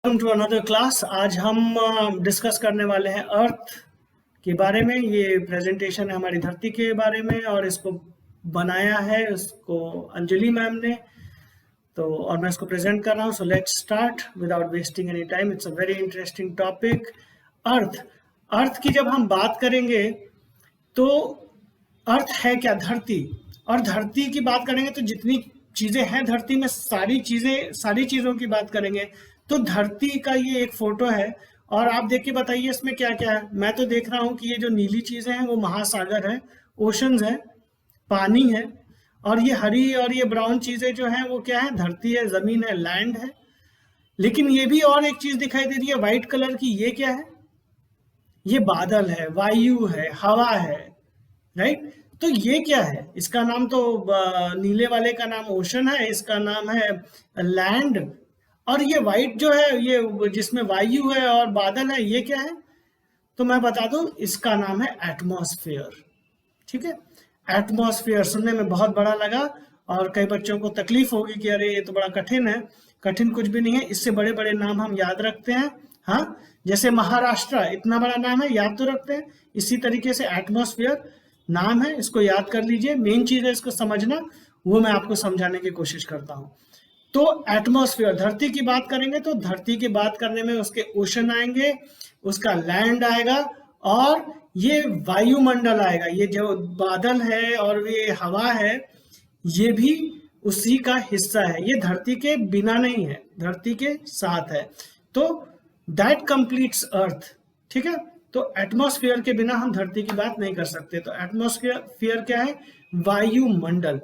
Welcome to another class. आज हम discuss करने वाले हैं अर्थ के बारे में। ये प्रेजेंटेशन है हमारी धरती के बारे में और इसको बनाया है इसको अंजलि मैम ने। तो और मैं इसको प्रेजेंट कर रहा हूँ। So let's start without wasting any time. It's a very interesting topic. Earth earth की जब हम बात करेंगे तो अर्थ है क्या? धरती। और धरती की बात करेंगे तो जितनी चीजें हैं धरती में सारी चीजों की बात करेंगे। तो धरती का ये एक फोटो है और आप देख के बताइए इसमें क्या क्या है। मैं तो देख रहा हूँ कि ये जो नीली चीजें हैं वो महासागर है, ओशंस है, पानी है। और ये हरी और ये ब्राउन चीजें जो हैं वो क्या है? धरती है, जमीन है, लैंड है। लेकिन ये भी और एक चीज दिखाई दे रही है व्हाइट कलर की। ये क्या है? ये बादल है, वायु है, हवा है, राइट। तो ये क्या है? इसका नाम तो नीले वाले का नाम ओशन है, इसका नाम है लैंड। और ये व्हाइट जो है, ये जिसमें वायु है और बादल है, ये क्या है? तो मैं बता दूं, इसका नाम है एटमॉस्फेयर। ठीक है। एटमॉस्फेयर सुनने में बहुत बड़ा लगा और कई बच्चों को तकलीफ होगी कि अरे ये तो बड़ा कठिन है। कठिन कुछ भी नहीं है, इससे बड़े बड़े नाम हम याद रखते हैं। हाँ, जैसे महाराष्ट्र इतना बड़ा नाम है, याद तो रखते हैं। इसी तरीके से एटमॉस्फेयर नाम है, इसको याद कर लीजिए। मेन चीज है इसको समझना, वो मैं आपको समझाने की कोशिश करता हूँ। तो एटमॉस्फेयर, धरती की बात करेंगे तो धरती की बात करने में उसके ओशन आएंगे, उसका लैंड आएगा और ये वायुमंडल आएगा। ये जो बादल है और ये हवा है, ये भी उसी का हिस्सा है। ये धरती के बिना नहीं है, धरती के साथ है। तो दैट कंप्लीट्स अर्थ। ठीक है। तो एटमॉस्फेयर के बिना हम धरती की बात नहीं कर सकते। तो एटमॉस्फेयर क्या है? वायुमंडल।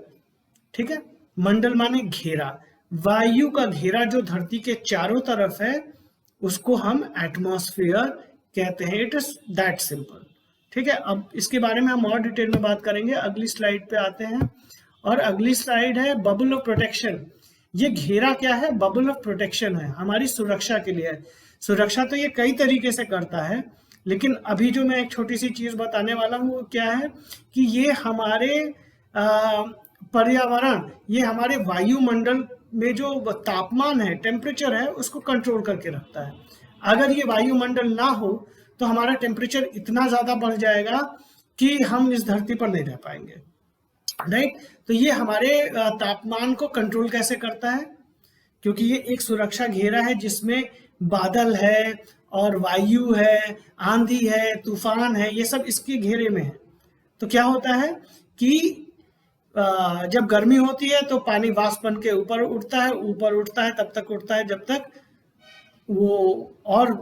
ठीक है। मंडल माने घेरा। वायु का घेरा जो धरती के चारों तरफ है उसको हम एटमॉस्फेयर कहते हैं। It is that simple. ठीक है। अब इसके बारे में हम और डिटेल में बात करेंगे। अगली स्लाइड पे आते हैं और अगली स्लाइड है बबल ऑफ प्रोटेक्शन। ये घेरा क्या है? बबल ऑफ प्रोटेक्शन है, हमारी सुरक्षा के लिए है। सुरक्षा तो ये कई तरीके से करता है, लेकिन अभी जो मैं एक छोटी सी चीज बताने वाला हूँ वो क्या है कि ये हमारे पर्यावरण, ये हमारे वायुमंडल में जो तापमान है, टेम्परेचर है, उसको कंट्रोल करके रखता है। अगर ये वायुमंडल ना हो तो हमारा टेम्परेचर इतना ज्यादा बढ़ जाएगा कि हम इस धरती पर नहीं रह पाएंगे, राइट। तो ये हमारे तापमान को कंट्रोल कैसे करता है? क्योंकि ये एक सुरक्षा घेरा है जिसमें बादल है और वायु है, आंधी है, तूफान है, ये सब इसके घेरे में है। तो क्या होता है कि जब गर्मी होती है तो पानी वाष्प बन के ऊपर उठता है, ऊपर उठता है, तब तक उठता है जब तक वो और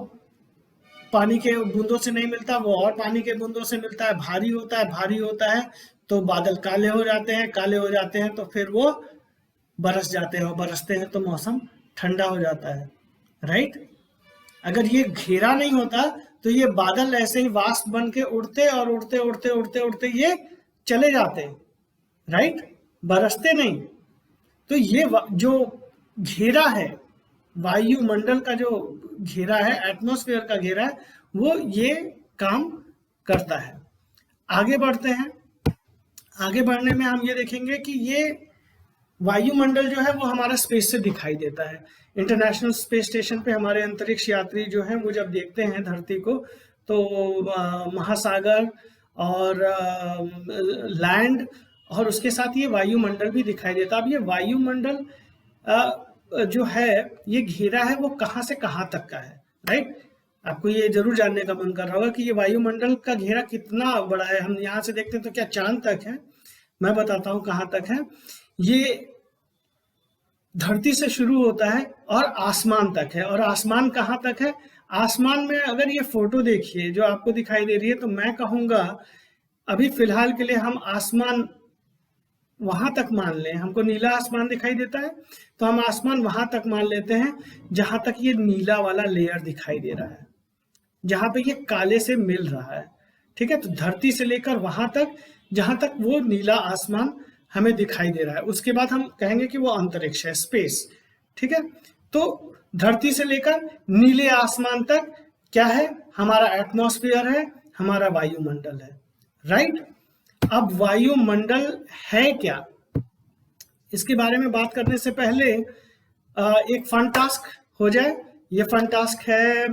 पानी के बूंदों से नहीं मिलता, वो और पानी के बूंदों से मिलता है, भारी होता है, भारी होता है तो बादल काले हो जाते हैं, काले हो जाते हैं तो फिर वो बरस जाते हैं और बरसते हैं तो मौसम ठंडा हो जाता है, राइट। अगर ये घेरा नहीं होता तो ये बादल ऐसे ही वाष्प बन के उड़ते और उड़ते उड़ते उड़ते उड़ते ये चले जाते, राइट, बरसते नहीं। तो ये जो घेरा है, वायुमंडल का जो घेरा है, एटमॉस्फेयर का घेरा है, वो ये काम करता है। आगे बढ़ते हैं। आगे बढ़ने में हम ये देखेंगे कि ये वायुमंडल जो है वो हमारा स्पेस से दिखाई देता है। इंटरनेशनल स्पेस स्टेशन पे हमारे अंतरिक्ष यात्री जो हैं वो जब देखते हैं धरती को तो महासागर और लैंड और उसके साथ ये वायुमंडल भी दिखाई देता है। अब ये वायुमंडल जो है, ये घेरा है, वो कहाँ से कहाँ तक का है, राइट। आपको ये जरूर जानने का मन कर रहा होगा कि ये वायुमंडल का घेरा कितना बड़ा है। हम यहाँ से देखते हैं तो क्या चांद तक है? मैं बताता हूँ कहाँ तक है। ये धरती से शुरू होता है और आसमान तक है। और आसमान कहाँ तक है? आसमान में अगर ये फोटो देखिए जो आपको दिखाई दे रही है, तो मैं कहूँगा अभी फिलहाल के लिए हम आसमान वहां तक मान लें। हमको नीला आसमान दिखाई देता है तो हम आसमान वहां तक मान लेते हैं जहां तक ये नीला वाला लेयर दिखाई दे रहा है, जहां पे ये काले से मिल रहा है। ठीक है। तो धरती से लेकर वहां तक जहां तक वो नीला आसमान हमें दिखाई दे रहा है, उसके बाद हम कहेंगे कि वो अंतरिक्ष है, स्पेस। ठीक है। तो धरती से लेकर नीले आसमान तक क्या है? हमारा एटमॉस्फेयर है, हमारा वायुमंडल है, राइट। अब वायुमंडल है क्या, इसके बारे में बात करने से पहले एक फन टास्क हो जाए ये फन टास्क है,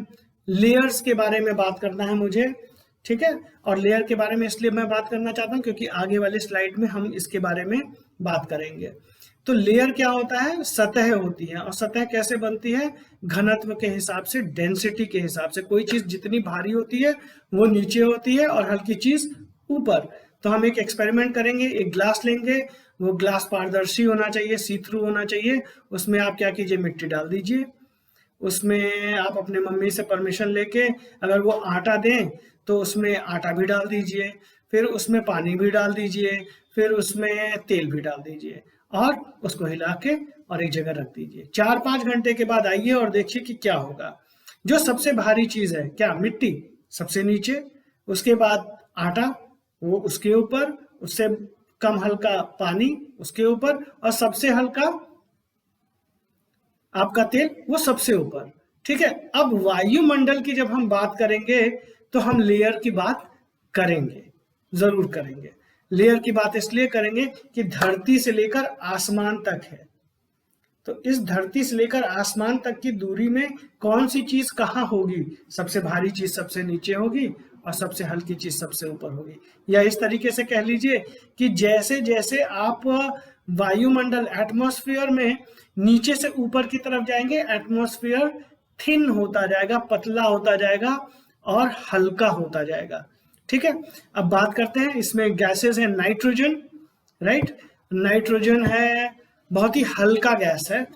लेयर्स के बारे में बात करना है मुझे, ठीक है। और लेयर के बारे में इसलिए मैं बात करना चाहता हूँ क्योंकि आगे वाले स्लाइड में हम इसके बारे में बात करेंगे। तो लेयर क्या होता है, सतह होती है। और सतह कैसे बनती है, घनत्व के हिसाब से, डेंसिटी के हिसाब से। कोई चीज जितनी भारी होती है वो नीचे होती है और हल्की चीज ऊपर। तो हम एक एक्सपेरिमेंट करेंगे, एक ग्लास लेंगे, वो ग्लास पारदर्शी होना चाहिए, सी थ्रू होना चाहिए। उसमें आप क्या कीजिए, मिट्टी डाल दीजिए। उसमें आप अपने मम्मी से परमिशन लेके अगर वो आटा दें तो उसमें आटा भी डाल दीजिए, फिर उसमें पानी भी डाल दीजिए, फिर उसमें तेल भी डाल दीजिए और उसको हिला के और एक जगह रख दीजिए। 4-5 घंटे के बाद आइए और देखिए कि क्या होगा। जो सबसे भारी चीज है क्या, मिट्टी सबसे नीचे, उसके बाद आटा वो उसके ऊपर, उससे कम हल्का पानी उसके ऊपर, और सबसे हल्का आपका तेल वो सबसे ऊपर, ठीक है। अब वायुमंडल की जब हम बात करेंगे तो हम लेयर की बात करेंगे, जरूर करेंगे। लेयर की बात इसलिए करेंगे कि धरती से लेकर आसमान तक है। तो इस धरती से लेकर आसमान तक की दूरी में कौन सी चीज कहाँ होगी, सबसे भारी चीज सबसे नीचे होगी और सबसे हल्की चीज सबसे ऊपर होगी। या इस तरीके से कह लीजिए कि जैसे जैसे आप वायुमंडल एटमॉस्फेयर में नीचे से ऊपर की तरफ जाएंगे, एटमॉस्फेयर थिन होता जाएगा, पतला होता जाएगा और हल्का होता जाएगा, ठीक है। अब बात करते हैं, इसमें गैसेस है नाइट्रोजन, राइट। नाइट्रोजन है बहुत ही हल्का गैस है,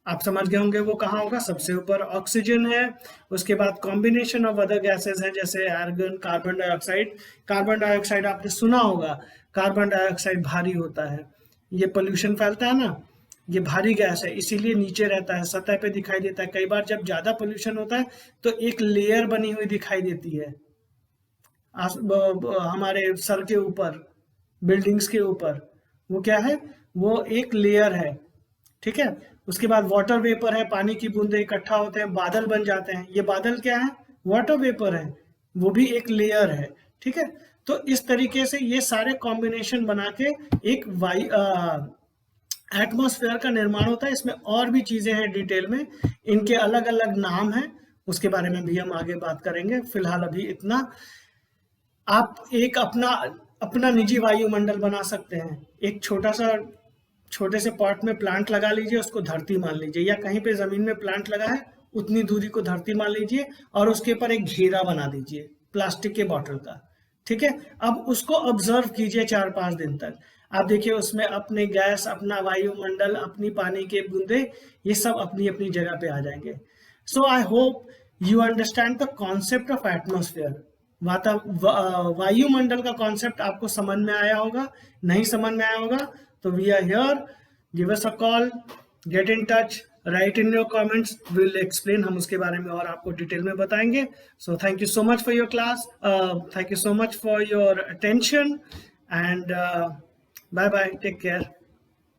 आप समझ गए होंगे वो कहाँ होगा, सबसे ऊपर। ऑक्सीजन है, उसके बाद कॉम्बिनेशन ऑफ अदर गैसेस हैं जैसे argon, carbon dioxide. Carbon dioxide आपने सुना होगा, कार्बन डाइऑक्साइड भारी होता है, ये पोल्यूशन फैलता है ना, ये भारी गैस है, इसीलिए नीचे रहता है, सतह पे दिखाई देता है। कई बार जब ज्यादा पोल्यूशन होता है तो एक लेयर बनी हुई दिखाई देती है हमारे सर के ऊपर, बिल्डिंग्स के ऊपर, वो क्या है, वो एक लेयर है, ठीक है। उसके बाद वाटर वेपर है, पानी की बूंदें इकट्ठा होते हैं, बादल बन जाते हैं। ये बादल क्या है, वाटर वेपर है, वो भी एक लेयर है, ठीक है। तो इस तरीके से ये सारे कॉम्बिनेशन बना के एक एटमॉस्फेयर का निर्माण होता है। इसमें और भी चीजें हैं डिटेल में, इनके अलग अलग नाम हैं, उसके बारे में भी हम आगे बात करेंगे। फिलहाल अभी इतना। आप एक अपना अपना निजी वायुमंडल बना सकते हैं। एक छोटे से पॉट में प्लांट लगा लीजिए, उसको धरती मान लीजिए, या कहीं पे जमीन में प्लांट लगा है उतनी दूरी को धरती मान लीजिए और उसके ऊपर एक घेरा बना दीजिए प्लास्टिक के बॉटल का, ठीक है। अब उसको ऑब्जर्व कीजिए 4-5 दिन तक। आप देखिए उसमें अपने गैस, अपना वायुमंडल, अपनी पानी के बूंदे, ये सब अपनी अपनी जगह पे आ जाएंगे। So I hope you understand the concept of atmosphere. वायुमंडल का कॉन्सेप्ट आपको समझ में आया होगा। नहीं समझ में आया होगा तो we are here, give us a call, get in touch, write in your comments, will explain, हम उसके बारे में और आपको डिटेल में बताएंगे। So thank you so much for your class, thank you so much for your attention and bye bye, take care.